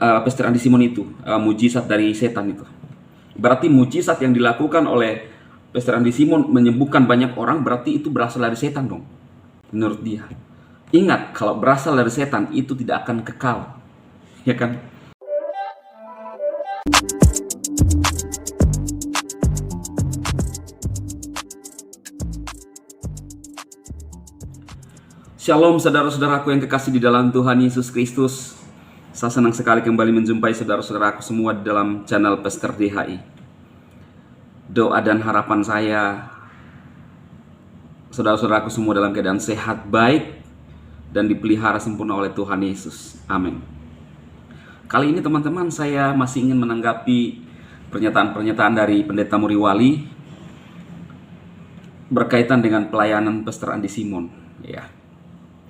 Pastor Andi Simon itu, mujizat dari setan itu. Berarti mujizat yang dilakukan oleh Pastor Andi Simon menyembuhkan banyak orang, berarti itu berasal dari setan dong, menurut dia. Ingat, kalau berasal dari setan itu tidak akan kekal, ya kan? Shalom saudara-saudaraku yang kekasih di dalam Tuhan Yesus Kristus. Saya senang sekali kembali menjumpai saudara-saudaraku semua di dalam channel Pastor DHI. Doa dan harapan saya, saudara-saudaraku semua dalam keadaan sehat, baik, dan dipelihara sempurna oleh Tuhan Yesus. Amin. Kali ini teman-teman, saya masih ingin menanggapi pernyataan-pernyataan dari Pendeta Muriwali berkaitan dengan pelayanan Pastor Andi Simon. Ya.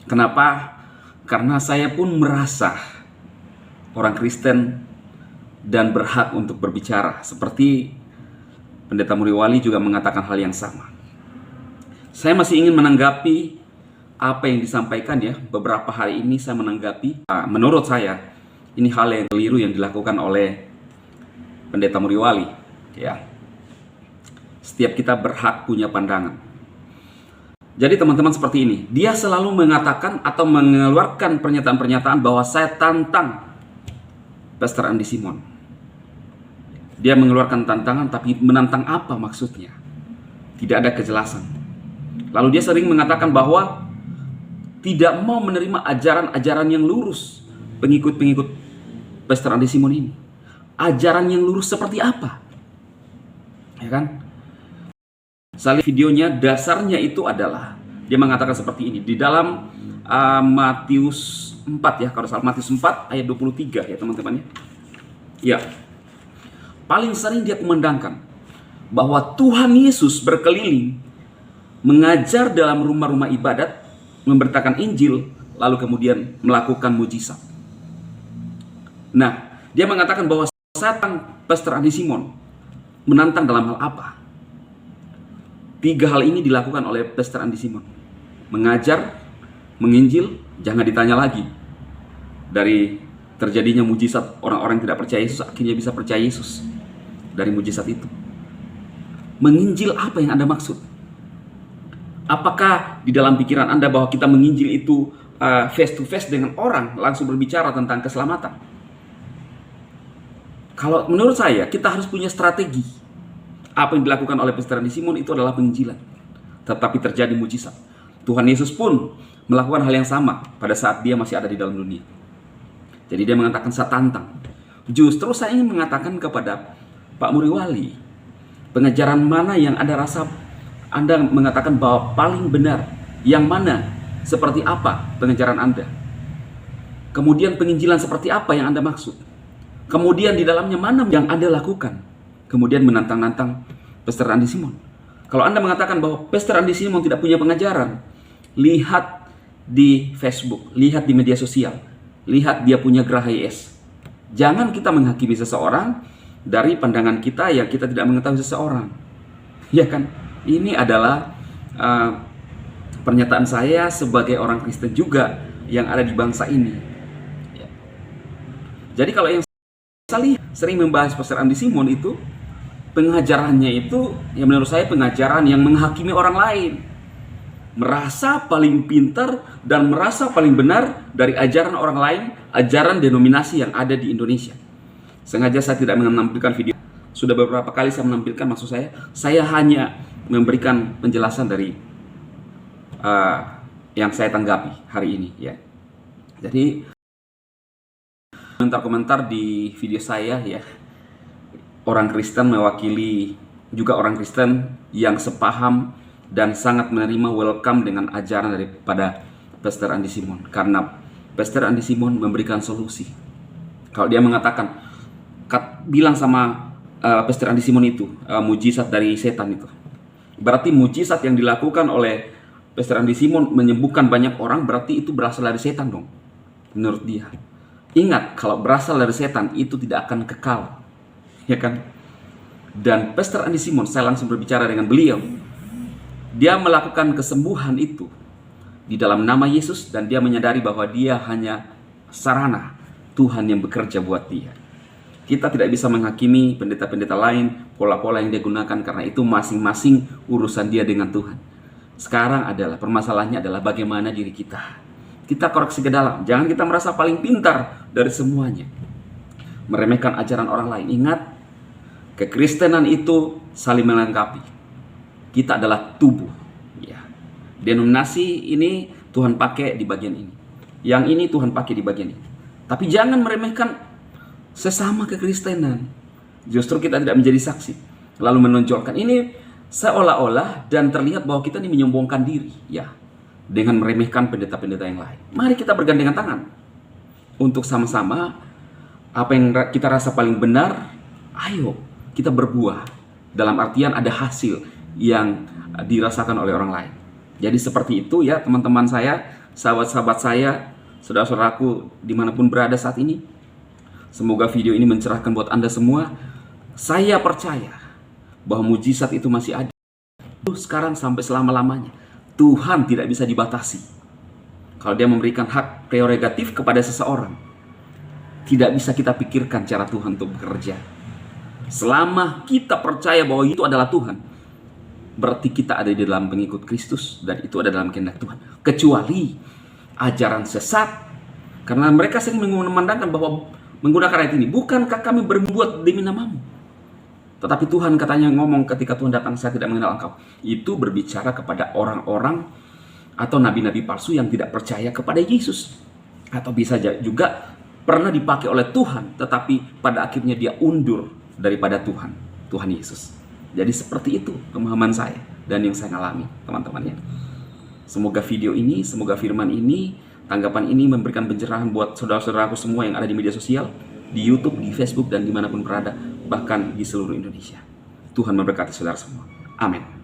Kenapa? Karena saya pun merasa orang Kristen dan berhak untuk berbicara. Seperti Pendeta Muriwali juga mengatakan hal yang sama. Saya masih ingin menanggapi apa yang disampaikan ya. Beberapa hari ini saya menanggapi, menurut saya ini hal yang keliru yang dilakukan oleh Pendeta Muriwali. Ya. Setiap kita berhak punya pandangan. Jadi teman-teman seperti ini, dia selalu mengatakan atau mengeluarkan pernyataan-pernyataan bahwa saya tantang Pastor Andi Simon. Dia mengeluarkan tantangan, tapi menantang apa maksudnya? Tidak ada kejelasan. Lalu dia sering mengatakan bahwa tidak mau menerima ajaran-ajaran yang lurus pengikut-pengikut Pastor Andi Simon ini. Ajaran yang lurus seperti apa? Ya kan? Saya lihat videonya, dasarnya itu adalah dia mengatakan seperti ini di dalam Matius 4 ya, kalau salah Matius 4 ayat 23 ya teman-teman ya. Ya. Paling sering dia kumandangkan bahwa Tuhan Yesus berkeliling mengajar dalam rumah-rumah ibadat, memberitakan Injil, lalu kemudian melakukan mujizat. Nah, dia mengatakan bahwa setan Pastor Andi Simon menantang dalam hal apa? 3 hal ini dilakukan oleh Pastor Andi Simon. Mengajar, menginjil, jangan ditanya lagi. Dari terjadinya mujizat, orang-orang yang tidak percaya Yesus akhirnya bisa percaya Yesus dari mujizat itu. Menginjil apa yang Anda maksud? Apakah di dalam pikiran Anda bahwa kita menginjil itu face to face dengan orang, langsung berbicara tentang keselamatan? Kalau menurut saya, kita harus punya strategi. Apa yang dilakukan oleh Pastor Andi Simon itu adalah penginjilan, tetapi terjadi mujizat. Tuhan Yesus pun melakukan hal yang sama pada saat dia masih ada di dalam dunia. Jadi dia mengatakan, saya tantang. Justru saya ingin mengatakan kepada Pak Muriwali, pengajaran mana yang Anda rasa Anda mengatakan bahwa paling benar? Yang mana? Seperti apa pengajaran Anda? Kemudian penginjilan seperti apa yang Anda maksud? Kemudian di dalamnya mana yang Anda lakukan? Kemudian menantang-nantang Pastor Andi Simon. Kalau Anda mengatakan bahwa Pastor Andi Simon tidak punya pengajaran, lihat di Facebook, lihat di media sosial, lihat dia punya Geraha YS. Jangan kita menghakimi seseorang dari pandangan kita yang kita tidak mengetahui seseorang. Ya kan? Ini adalah pernyataan saya sebagai orang Kristen juga yang ada di bangsa ini. Ya. Jadi kalau yang saya lihat sering membahas Pastor Andi Simon itu, pengajarannya itu yang menurut saya pengajaran yang menghakimi orang lain, merasa paling pintar dan merasa paling benar dari ajaran orang lain, ajaran denominasi yang ada di Indonesia. Sengaja saya tidak menampilkan video, sudah beberapa kali saya menampilkan, maksud saya hanya memberikan penjelasan dari yang saya tanggapi hari ini ya. Jadi komentar-komentar di video saya ya, orang Kristen mewakili juga orang Kristen yang sepaham dan sangat menerima, welcome dengan ajaran daripada Pastor Andi Simon. Karena Pastor Andi Simon memberikan solusi. Kalau dia mengatakan, bilang sama Pastor Andi Simon itu, mujizat dari setan itu. Berarti mujizat yang dilakukan oleh Pastor Andi Simon menyembuhkan banyak orang, berarti itu berasal dari setan dong, menurut dia. Ingat, kalau berasal dari setan itu tidak akan kekal. Ya kan? Dan Pastor Andi Simon, saya langsung berbicara dengan beliau. Dia melakukan kesembuhan itu di dalam nama Yesus dan dia menyadari bahwa dia hanya sarana. Tuhan yang bekerja buat dia. Kita tidak bisa menghakimi pendeta-pendeta lain, pola-pola yang dia gunakan, karena itu masing-masing urusan dia dengan Tuhan. Sekarang permasalahannya adalah bagaimana diri kita. Kita koreksi ke dalam. Jangan kita merasa paling pintar dari semuanya, meremehkan ajaran orang lain. Ingat, kekristenan itu saling melengkapi. Kita adalah tubuh. Ya. Denominasi ini Tuhan pakai di bagian ini. Yang ini Tuhan pakai di bagian ini. Tapi jangan meremehkan sesama kekristenan. Justru kita tidak menjadi saksi, lalu menonjolkan ini seolah-olah dan terlihat bahwa kita ini menyombongkan diri, ya, dengan meremehkan pendeta-pendeta yang lain. Mari kita bergandengan tangan untuk sama-sama apa yang kita rasa paling benar. Ayo kita berbuah, dalam artian ada hasil yang dirasakan oleh orang lain. Jadi seperti itu ya teman-teman saya, sahabat-sahabat saya, saudara-saudaraku dimanapun berada saat ini. Semoga video ini mencerahkan buat Anda semua. Saya percaya bahwa mujizat itu masih ada. Sekarang sampai selama-lamanya. Tuhan tidak bisa dibatasi. Kalau dia memberikan hak prerogatif kepada seseorang, tidak bisa kita pikirkan cara Tuhan untuk bekerja. Selama kita percaya bahwa itu adalah Tuhan, berarti kita ada di dalam pengikut Kristus, dan itu ada dalam kehendak Tuhan. Kecuali ajaran sesat, karena mereka sering memandangkan bahwa menggunakan ayat ini, bukankah kami berbuat demi namamu? Tetapi Tuhan katanya ngomong ketika Tuhan datang, saya tidak mengenal engkau. Itu berbicara kepada orang-orang atau nabi-nabi palsu yang tidak percaya kepada Yesus. Atau bisa juga pernah dipakai oleh Tuhan, tetapi pada akhirnya dia undur daripada Tuhan Yesus. Jadi seperti itu pemahaman saya dan yang saya alami, teman-teman ya. Semoga video ini, semoga firman ini, tanggapan ini memberikan pencerahan buat saudara-saudaraku semua yang ada di media sosial, di YouTube, di Facebook, dan dimanapun berada, bahkan di seluruh Indonesia. Tuhan memberkati saudara semua. Amin.